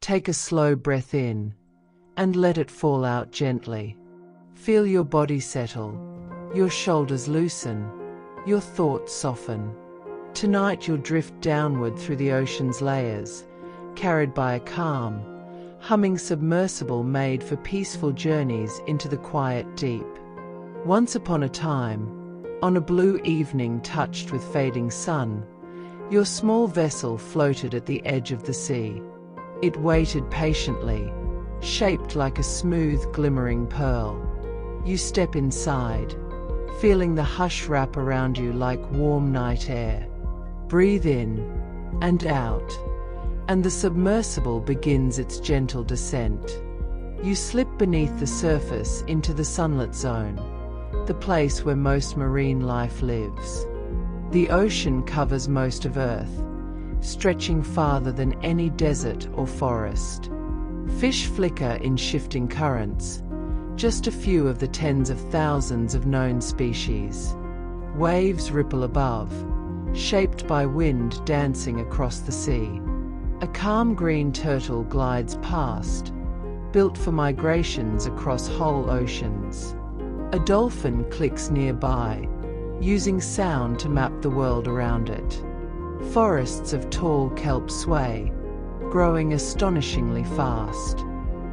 Take a slow breath in and let it fall out gently. Feel your body settle, your shoulders loosen, your thoughts soften. Tonight you'll drift downward through the ocean's layers, carried by a calm, humming submersible made for peaceful journeys into the quiet deep. Once upon a time, on a blue evening touched with fading sun, your small vessel floated at the edge of the sea. It waited patiently, shaped like a smooth, glimmering pearl. You step inside, feeling the hush wrap around you like warm night air. Breathe in and out, and the submersible begins its gentle descent. You slip beneath the surface into the sunlit zone, the place where most marine life lives. The ocean covers most of Earth, stretching farther than any desert or forest. Fish flicker in shifting currents, just a few of the tens of thousands of known species. Waves ripple above, shaped by wind dancing across the sea. A calm green turtle glides past, built for migrations across whole oceans. A dolphin clicks nearby, using sound to map the world around it. Forests of tall kelp sway, growing astonishingly fast.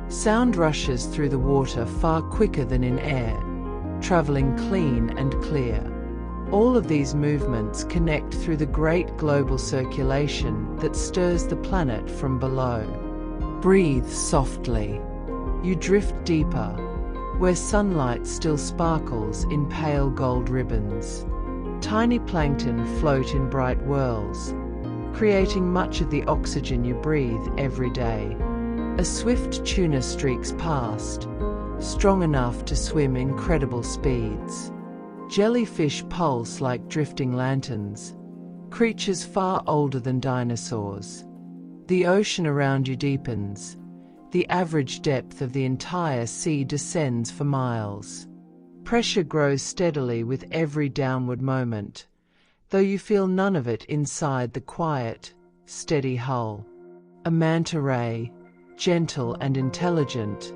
Sound rushes through the water far quicker than in air, traveling clean and clear. All of these movements connect through the great global circulation that stirs the planet from below. Breathe softly. You drift deeper, where sunlight still sparkles in pale gold ribbons. Tiny plankton float in bright whirls, creating much of the oxygen you breathe every day. A swift tuna streaks past, strong enough to swim incredible speeds. Jellyfish pulse like drifting lanterns, creatures far older than dinosaurs. The ocean around you deepens. The average depth of the entire sea descends for miles. Pressure grows steadily with every downward moment, though you feel none of it inside the quiet, steady hull. A manta ray, gentle and intelligent,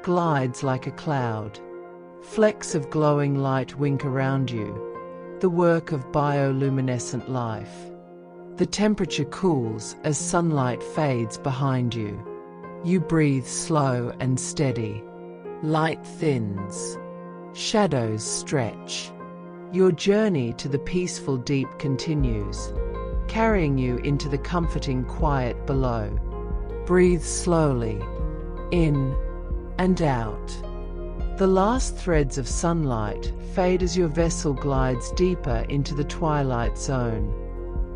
glides like a cloud. Flecks of glowing light wink around you, the work of bioluminescent life. The temperature cools as sunlight fades behind you. You breathe slow and steady. Light thins. Shadows stretch. Your journey to the peaceful deep continues, carrying you into the comforting quiet below. Breathe slowly, in and out. The last threads of sunlight fade as your vessel glides deeper into the twilight zone,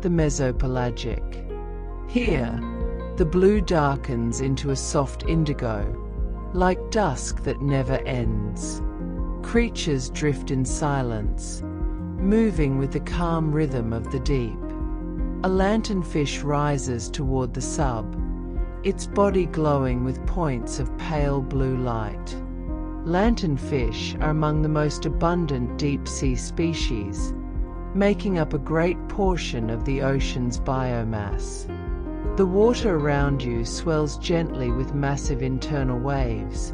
the mesopelagic. Here, the blue darkens into a soft indigo, like dusk that never ends. Creatures drift in silence, moving with the calm rhythm of the deep. A lanternfish rises toward the sub, its body glowing with points of pale blue light. Lanternfish are among the most abundant deep-sea species, making up a great portion of the ocean's biomass. The water around you swells gently with massive internal waves,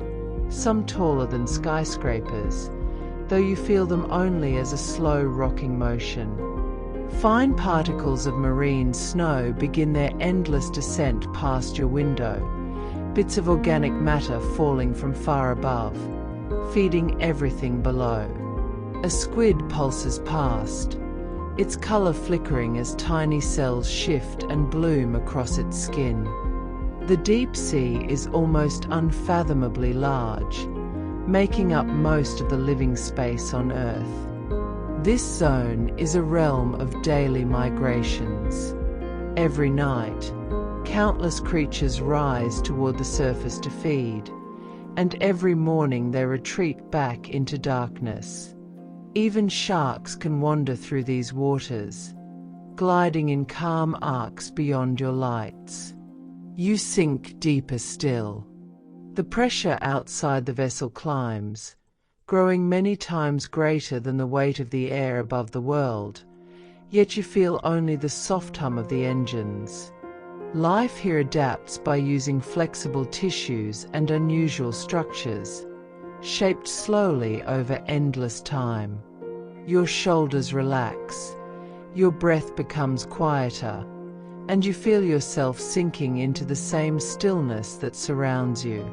some taller than skyscrapers, though you feel them only as a slow rocking motion. Fine particles of marine snow begin their endless descent past your window, bits of organic matter falling from far above, feeding everything below. A squid pulses past, its color flickering as tiny cells shift and bloom across its skin. The deep sea is almost unfathomably large, making up most of the living space on Earth. This zone is a realm of daily migrations. Every night, countless creatures rise toward the surface to feed, and every morning they retreat back into darkness. Even sharks can wander through these waters, gliding in calm arcs beyond your lights. You sink deeper still. The pressure outside the vessel climbs, growing many times greater than the weight of the air above the world, yet you feel only the soft hum of the engines. Life here adapts by using flexible tissues and unusual structures, shaped slowly over endless time. Your shoulders relax, your breath becomes quieter, and you feel yourself sinking into the same stillness that surrounds you.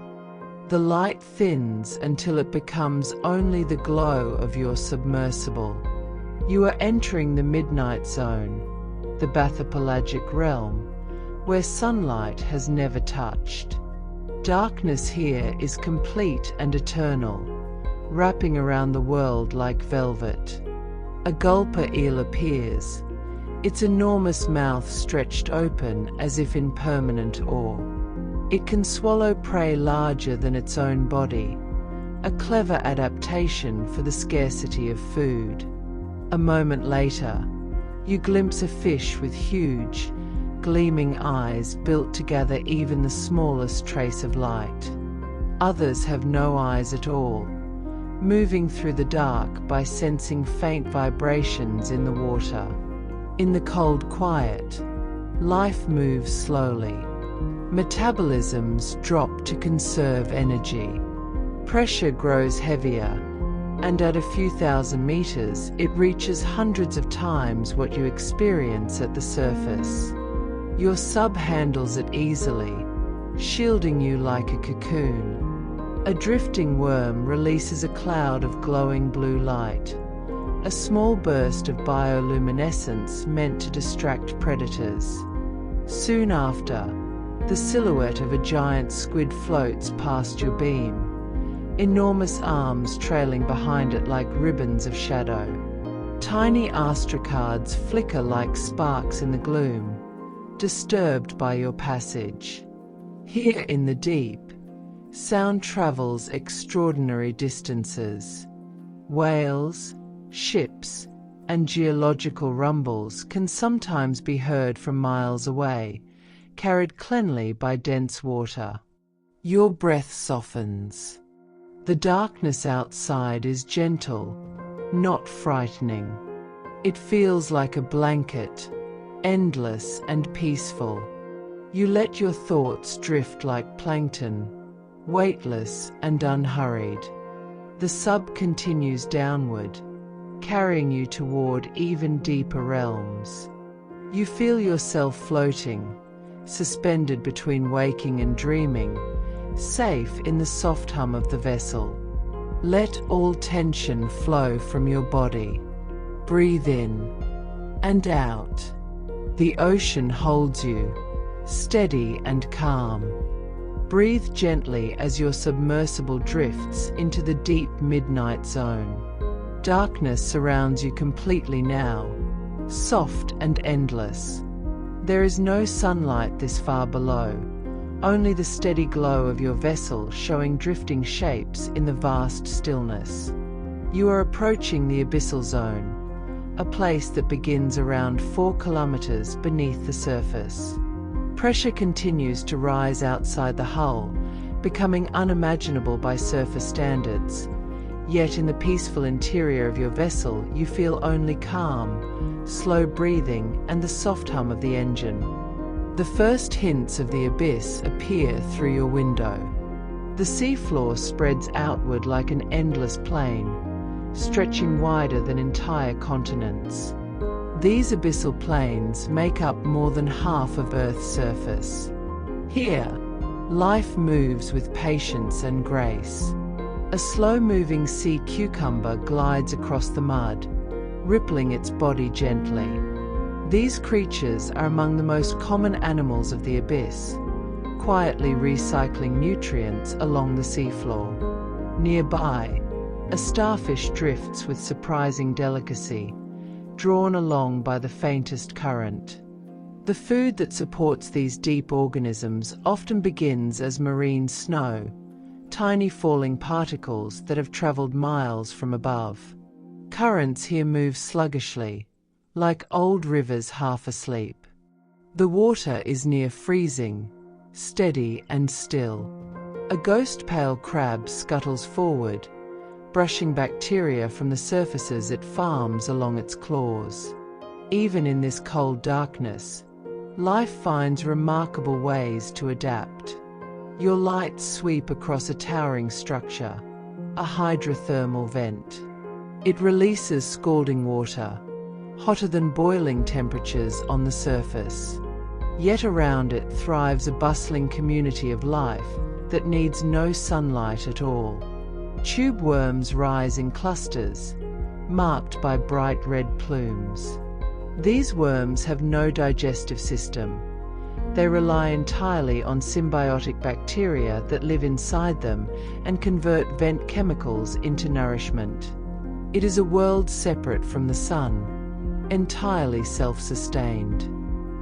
The light thins until it becomes only the glow of your submersible. You are entering the midnight zone, the bathypelagic realm, where sunlight has never touched. Darkness here is complete and eternal, wrapping around the world like velvet. A gulper eel appears, its enormous mouth stretched open as if in permanent awe. It can swallow prey larger than its own body, a clever adaptation for the scarcity of food. A moment later, you glimpse a fish with huge, gleaming eyes built to gather even the smallest trace of light. Others have no eyes at all, moving through the dark by sensing faint vibrations in the water. In the cold quiet, life moves slowly. Metabolisms drop to conserve energy. Pressure grows heavier, and at a few thousand meters, it reaches hundreds of times what you experience at the surface. Your sub handles it easily, shielding you like a cocoon. A drifting worm releases a cloud of glowing blue light, a small burst of bioluminescence meant to distract predators. Soon after, the silhouette of a giant squid floats past your beam, enormous arms trailing behind it like ribbons of shadow. Tiny astrocards flicker like sparks in the gloom, disturbed by your passage. Here in the deep, sound travels extraordinary distances. Whales, ships, and geological rumbles can sometimes be heard from miles away, carried cleanly by dense water. Your breath softens. The darkness outside is gentle, not frightening. It feels like a blanket, endless and peaceful. You let your thoughts drift like plankton, weightless and unhurried. The sub continues downward, carrying you toward even deeper realms. You feel yourself floating, suspended between waking and dreaming, safe in the soft hum of the vessel. Let all tension flow from your body. Breathe in and out. The ocean holds you, steady and calm. Breathe gently as your submersible drifts into the deep midnight zone. Darkness surrounds you completely now, soft and endless. There is no sunlight this far below, only the steady glow of your vessel showing drifting shapes in the vast stillness. You are approaching the abyssal zone, a place that begins around 4 kilometers beneath the surface. Pressure continues to rise outside the hull, becoming unimaginable by surface standards. Yet in the peaceful interior of your vessel, you feel only calm, slow breathing, and the soft hum of the engine. The first hints of the abyss appear through your window. The seafloor spreads outward like an endless plain, stretching wider than entire continents. These abyssal plains make up more than half of Earth's surface. Here, life moves with patience and grace. A slow-moving sea cucumber glides across the mud, rippling its body gently. These creatures are among the most common animals of the abyss, quietly recycling nutrients along the seafloor. Nearby, a starfish drifts with surprising delicacy, drawn along by the faintest current. The food that supports these deep organisms often begins as marine snow, tiny falling particles that have traveled miles from above. Currents here move sluggishly, like old rivers half asleep. The water is near freezing, steady and still. A ghost pale crab scuttles forward, brushing bacteria from the surfaces it farms along its claws. Even in this cold darkness, Life finds remarkable ways to adapt. Your lights sweep across a towering structure, a hydrothermal vent. It releases scalding water, hotter than boiling temperatures on the surface. Yet around it thrives a bustling community of life that needs no sunlight at all. Tube worms rise in clusters, marked by bright red plumes. These worms have no digestive system. They rely entirely on symbiotic bacteria that live inside them and convert vent chemicals into nourishment. It is a world separate from the sun, entirely self-sustained.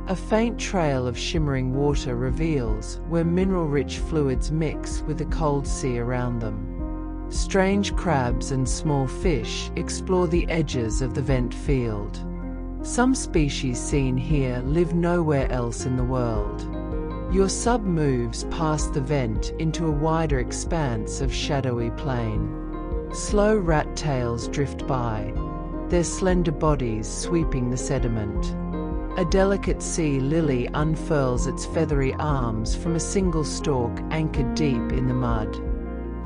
A faint trail of shimmering water reveals where mineral-rich fluids mix with the cold sea around them. Strange crabs and small fish explore the edges of the vent field. Some species seen here live nowhere else in the world. Your sub moves past the vent into a wider expanse of shadowy plain. Slow rat tails drift by, their slender bodies sweeping the sediment. A delicate sea lily unfurls its feathery arms from a single stalk anchored deep in the mud.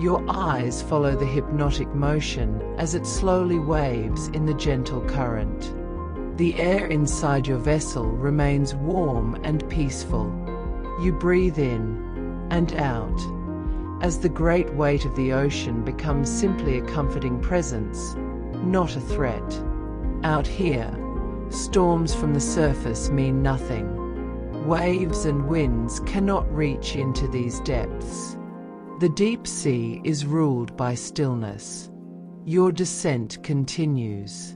Your eyes follow the hypnotic motion as it slowly waves in the gentle current. The air inside your vessel remains warm and peaceful. You breathe in and out as the great weight of the ocean becomes simply a comforting presence, not a threat. Out here, storms from the surface mean nothing. Waves and winds cannot reach into these depths. The deep sea is ruled by stillness. Your descent continues.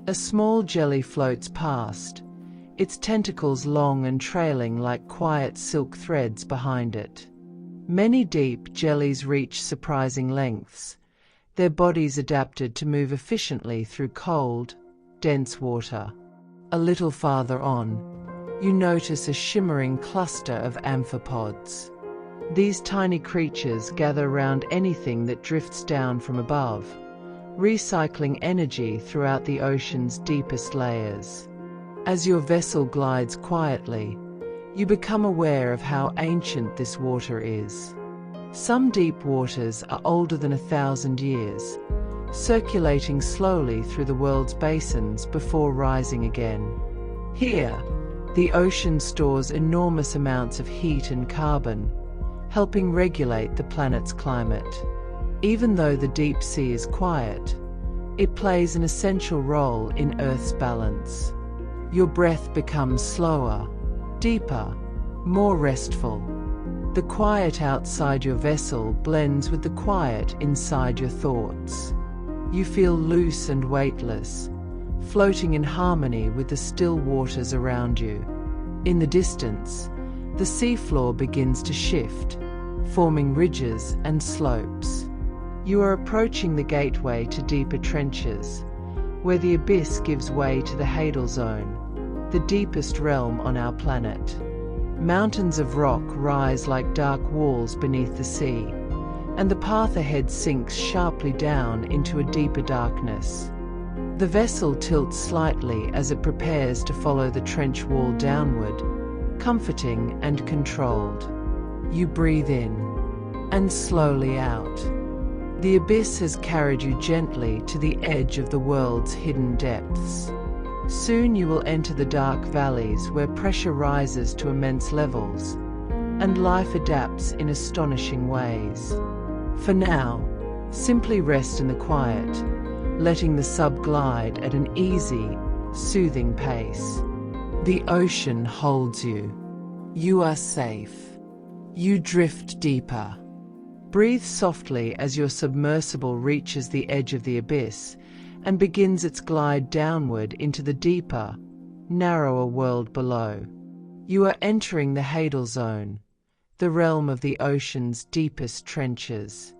A small jelly floats past, its tentacles long and trailing like quiet silk threads behind it. Many deep jellies reach surprising lengths, their bodies adapted to move efficiently through cold, dense water. A little farther on, you notice a shimmering cluster of amphipods. These tiny creatures gather around anything that drifts down from above, recycling energy throughout the ocean's deepest layers. As your vessel glides quietly, you become aware of how ancient this water is. Some deep waters are older than 1,000 years, circulating slowly through the world's basins before rising again. Here, the ocean stores enormous amounts of heat and carbon, helping regulate the planet's climate. Even though the deep sea is quiet, it plays an essential role in Earth's balance. Your breath becomes slower, deeper, more restful. The quiet outside your vessel blends with the quiet inside your thoughts. You feel loose and weightless, floating in harmony with the still waters around you. In the distance, the seafloor begins to shift, forming ridges and slopes. You are approaching the gateway to deeper trenches, where the abyss gives way to the hadal zone, the deepest realm on our planet. Mountains of rock rise like dark walls beneath the sea, and the path ahead sinks sharply down into a deeper darkness. The vessel tilts slightly as it prepares to follow the trench wall downward, comforting and controlled. You breathe in and slowly out. The abyss has carried you gently to the edge of the world's hidden depths. Soon you will enter the dark valleys where pressure rises to immense levels, and life adapts in astonishing ways. For now, simply rest in the quiet, letting the sub glide at an easy, soothing pace. The ocean holds you. You are safe. You drift deeper. Breathe softly as your submersible reaches the edge of the abyss and begins its glide downward into the deeper, narrower world below. You are entering the hadal zone, the realm of the ocean's deepest trenches.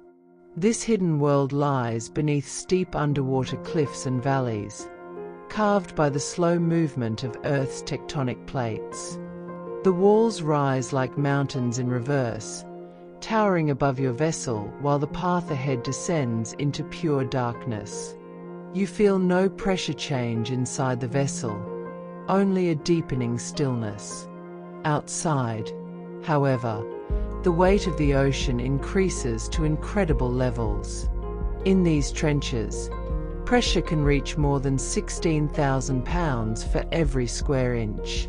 This hidden world lies beneath steep underwater cliffs and valleys, carved by the slow movement of Earth's tectonic plates. The walls rise like mountains in reverse, towering above your vessel while the path ahead descends into pure darkness. You feel no pressure change inside the vessel, only a deepening stillness. Outside, however, the weight of the ocean increases to incredible levels. In these trenches, pressure can reach more than 16,000 pounds for every square inch.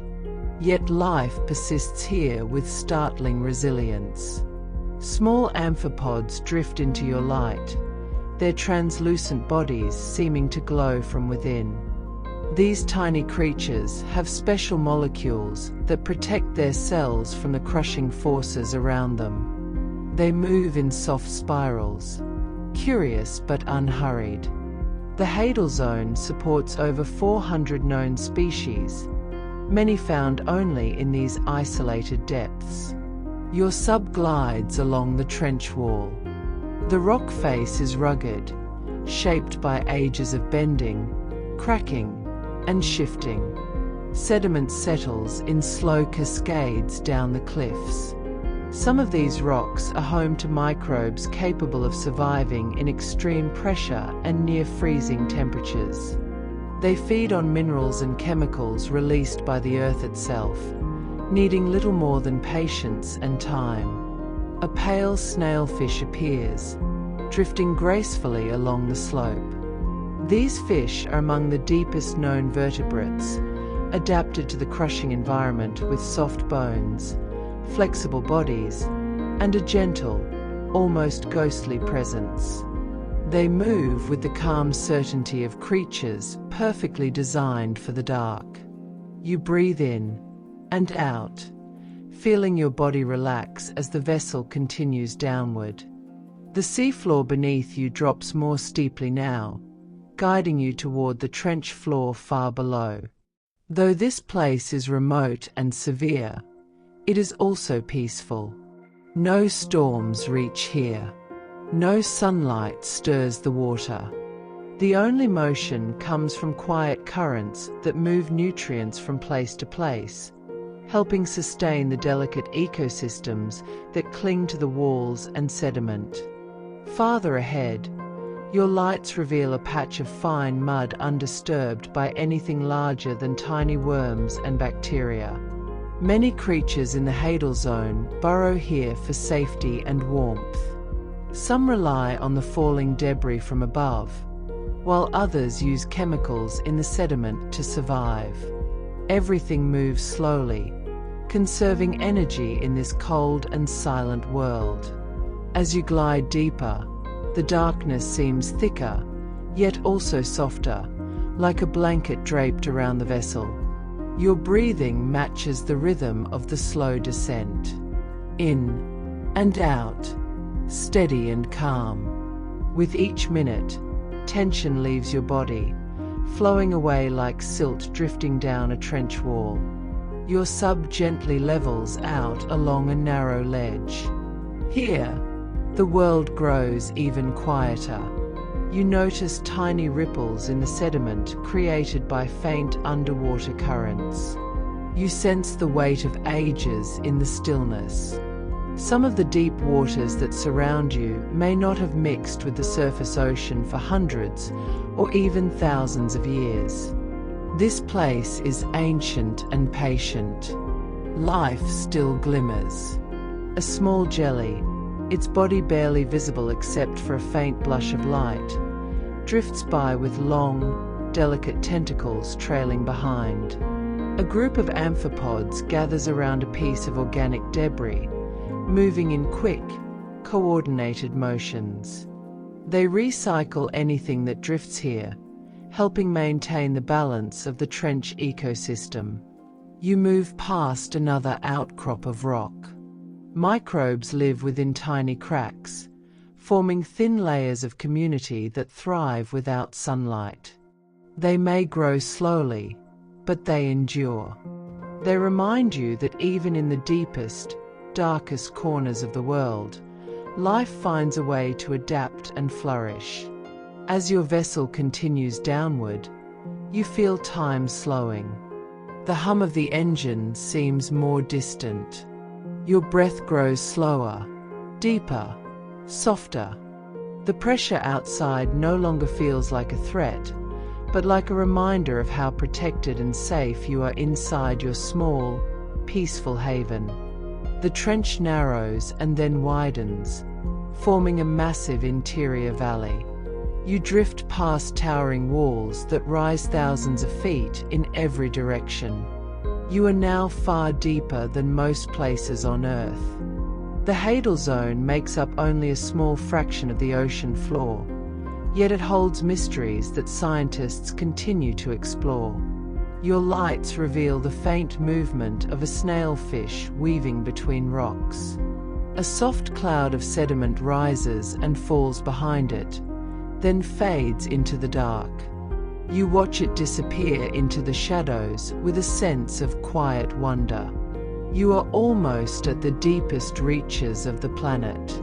Yet life persists here with startling resilience. Small amphipods drift into your light, their translucent bodies seeming to glow from within. These tiny creatures have special molecules that protect their cells from the crushing forces around them. They move in soft spirals, curious but unhurried. The hadal zone supports over 400 known species, many found only in these isolated depths. Your sub glides along the trench wall. The rock face is rugged, shaped by ages of bending, cracking, and shifting. Sediment settles in slow cascades down the cliffs. Some of these rocks are home to microbes capable of surviving in extreme pressure and near freezing temperatures. They feed on minerals and chemicals released by the earth itself, needing little more than patience and time. A pale snailfish appears, drifting gracefully along the slope. These fish are among the deepest known vertebrates, adapted to the crushing environment with soft bones, flexible bodies, and a gentle, almost ghostly presence. They move with the calm certainty of creatures perfectly designed for the dark. You breathe in and out, feeling your body relax as the vessel continues downward. The seafloor beneath you drops more steeply now, guiding you toward the trench floor far below. Though this place is remote and severe, it is also peaceful. No storms reach here. No sunlight stirs the water. The only motion comes from quiet currents that move nutrients from place to place, helping sustain the delicate ecosystems that cling to the walls and sediment. Farther ahead, your lights reveal a patch of fine mud undisturbed by anything larger than tiny worms and bacteria. Many creatures in the hadal zone burrow here for safety and warmth. Some rely on the falling debris from above, while others use chemicals in the sediment to survive. Everything moves slowly, conserving energy in this cold and silent world. As you glide deeper, the darkness seems thicker, yet also softer, like a blanket draped around the vessel. Your breathing matches the rhythm of the slow descent. In and out, steady and calm. With each minute, tension leaves your body, flowing away like silt drifting down a trench wall. Your sub gently levels out along a narrow ledge. Here, the world grows even quieter. You notice tiny ripples in the sediment created by faint underwater currents. You sense the weight of ages in the stillness. Some of the deep waters that surround you may not have mixed with the surface ocean for hundreds or even thousands of years. This place is ancient and patient. Life still glimmers. A small jelly, its body barely visible except for a faint blush of light, drifts by with long, delicate tentacles trailing behind. A group of amphipods gathers around a piece of organic debris, moving in quick, coordinated motions. They recycle anything that drifts here, helping maintain the balance of the trench ecosystem. You move past another outcrop of rock. Microbes live within tiny cracks, forming thin layers of community that thrive without sunlight. They may grow slowly, but they endure. They remind you that even in the deepest, darkest corners of the world, life finds a way to adapt and flourish. As your vessel continues downward, you feel time slowing. The hum of the engine seems more distant. Your breath grows slower, deeper, softer. The pressure outside no longer feels like a threat, but like a reminder of how protected and safe you are inside your small, peaceful haven. The trench narrows and then widens, forming a massive interior valley. You drift past towering walls that rise thousands of feet in every direction. You are now far deeper than most places on Earth. The hadal zone makes up only a small fraction of the ocean floor, yet it holds mysteries that scientists continue to explore. Your lights reveal the faint movement of a snailfish weaving between rocks. A soft cloud of sediment rises and falls behind it, then fades into the dark. You watch it disappear into the shadows with a sense of quiet wonder. You are almost at the deepest reaches of the planet.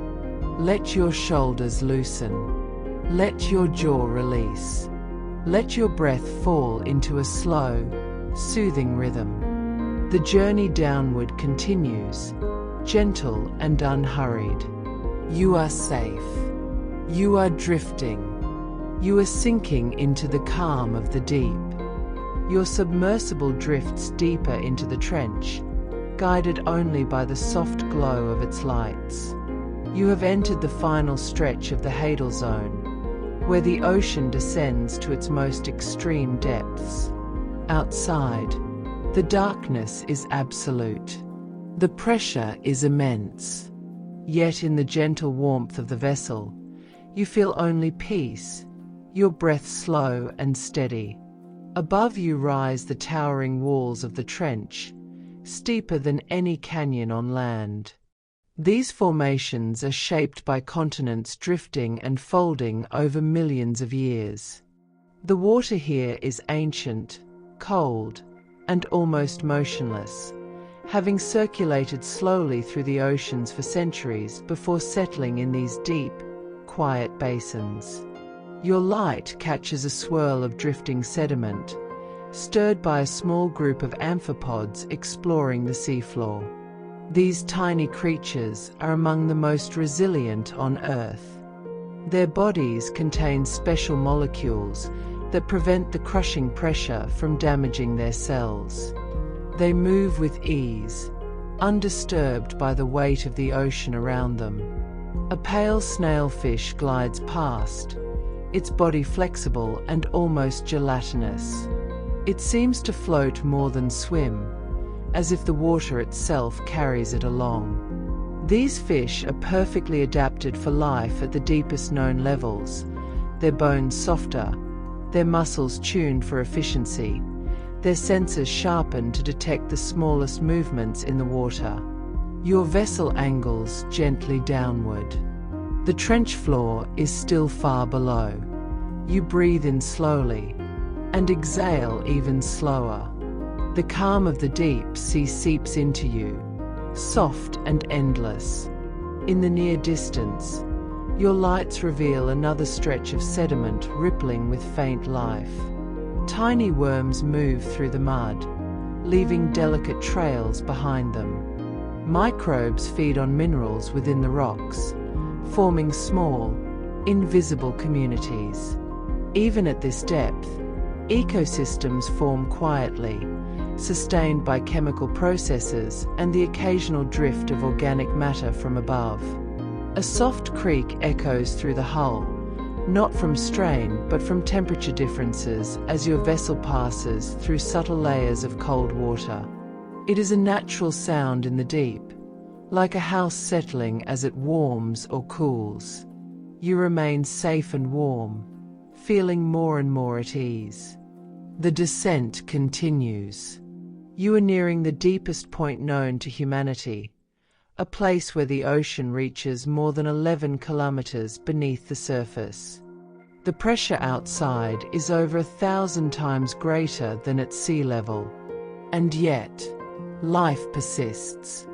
Let your shoulders loosen. Let your jaw release. Let your breath fall into a slow, soothing rhythm. The journey downward continues, gentle and unhurried. You are safe. You are drifting. You are sinking into the calm of the deep. Your submersible drifts deeper into the trench, guided only by the soft glow of its lights. You have entered the final stretch of the hadal zone, where the ocean descends to its most extreme depths. Outside, the darkness is absolute. The pressure is immense. Yet in the gentle warmth of the vessel, you feel only peace, your breath slow and steady. Above you rise the towering walls of the trench, steeper than any canyon on land. These formations are shaped by continents drifting and folding over millions of years. The water here is ancient, cold, and almost motionless, having circulated slowly through the oceans for centuries before settling in these deep, quiet basins. Your light catches a swirl of drifting sediment, stirred by a small group of amphipods exploring the seafloor. These tiny creatures are among the most resilient on Earth. Their bodies contain special molecules that prevent the crushing pressure from damaging their cells. They move with ease, undisturbed by the weight of the ocean around them. A pale snailfish glides past, its body flexible and almost gelatinous. It seems to float more than swim, as if the water itself carries it along. These fish are perfectly adapted for life at the deepest known levels, their bones softer, their muscles tuned for efficiency, their senses sharpened to detect the smallest movements in the water. Your vessel angles gently downward. The trench floor is still far below. You breathe in slowly and exhale even slower. The calm of the deep sea seeps into you, soft and endless. In the near distance, your lights reveal another stretch of sediment rippling with faint life. Tiny worms move through the mud, leaving delicate trails behind them. Microbes feed on minerals within the rocks, forming small, invisible communities. Even at this depth, ecosystems form quietly, sustained by chemical processes and the occasional drift of organic matter from above. A soft creak echoes through the hull, not from strain but from temperature differences as your vessel passes through subtle layers of cold water. It is a natural sound in the deep, like a house settling as it warms or cools. You remain safe and warm, feeling more and more at ease. The descent continues. You are nearing the deepest point known to humanity, a place where the ocean reaches more than 11 kilometers beneath the surface. The pressure outside is over 1,000 times greater than at sea level. And yet, life persists.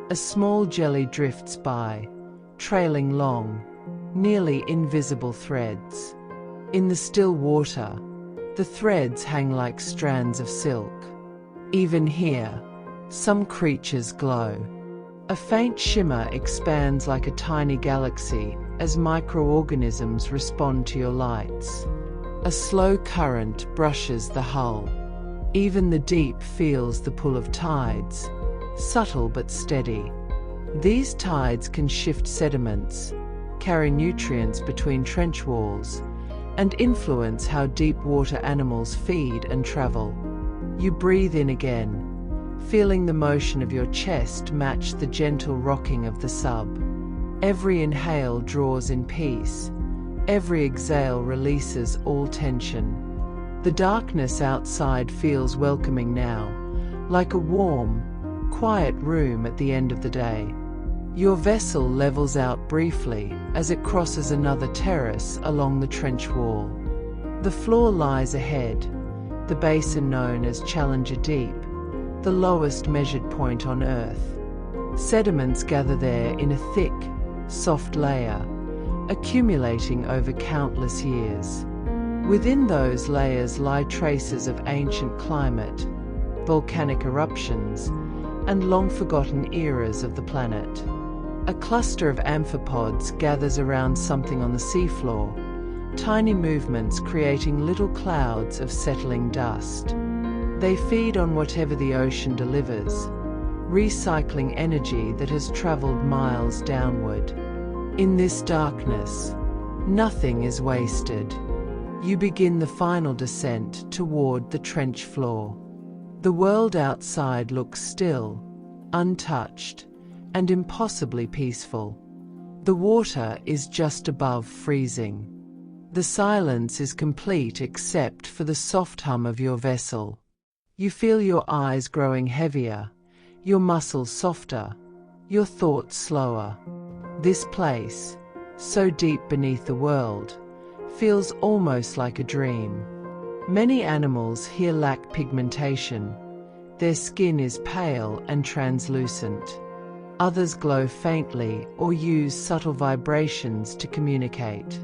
A small jelly drifts by, trailing long, nearly invisible threads. In the still water, the threads hang like strands of silk. Even here, some creatures glow. A faint shimmer expands like a tiny galaxy as microorganisms respond to your lights. A slow current brushes the hull. Even the deep feels the pull of tides, subtle but steady. These tides can shift sediments, carry nutrients between trench walls, and influence how deep water animals feed and travel. You breathe in again, feeling the motion of your chest match the gentle rocking of the sub. Every inhale draws in peace, every exhale releases all tension. The darkness outside feels welcoming now, like a warm, quiet room at the end of the day. Your vessel levels out briefly as it crosses another terrace along the trench wall. The floor lies ahead, the basin known as Challenger Deep, the lowest measured point on Earth. Sediments gather there in a thick, soft layer, accumulating over countless years. Within those layers lie traces of ancient climate, volcanic eruptions, and long-forgotten eras of the planet. A cluster of amphipods gathers around something on the seafloor, tiny movements creating little clouds of settling dust. They feed on whatever the ocean delivers, recycling energy that has traveled miles downward. In this darkness, nothing is wasted. You begin the final descent toward the trench floor. The world outside looks still, untouched, and impossibly peaceful. The water is just above freezing. The silence is complete except for the soft hum of your vessel. You feel your eyes growing heavier, your muscles softer, your thoughts slower. This place, so deep beneath the world, feels almost like a dream. Many animals here lack pigmentation. Their skin is pale and translucent. Others glow faintly or use subtle vibrations to communicate.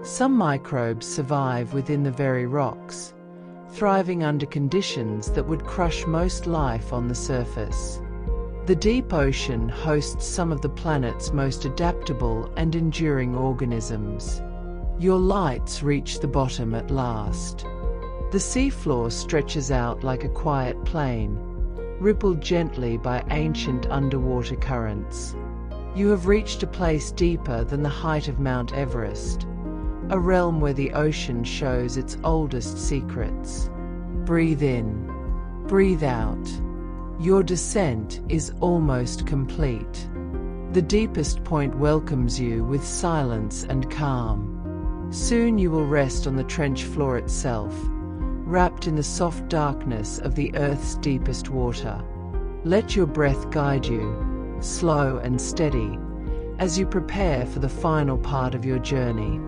Some microbes survive within the very rocks, thriving under conditions that would crush most life on the surface. The deep ocean hosts some of the planet's most adaptable and enduring organisms. Your lights reach the bottom at last. The seafloor stretches out like a quiet plain, rippled gently by ancient underwater currents. You have reached a place deeper than the height of Mount Everest, a realm where the ocean shows its oldest secrets. Breathe in, breathe out. Your descent is almost complete. The deepest point welcomes you with silence and calm. Soon you will rest on the trench floor itself, wrapped in the soft darkness of the Earth's deepest water. Let your breath guide you, slow and steady, as you prepare for the final part of your journey.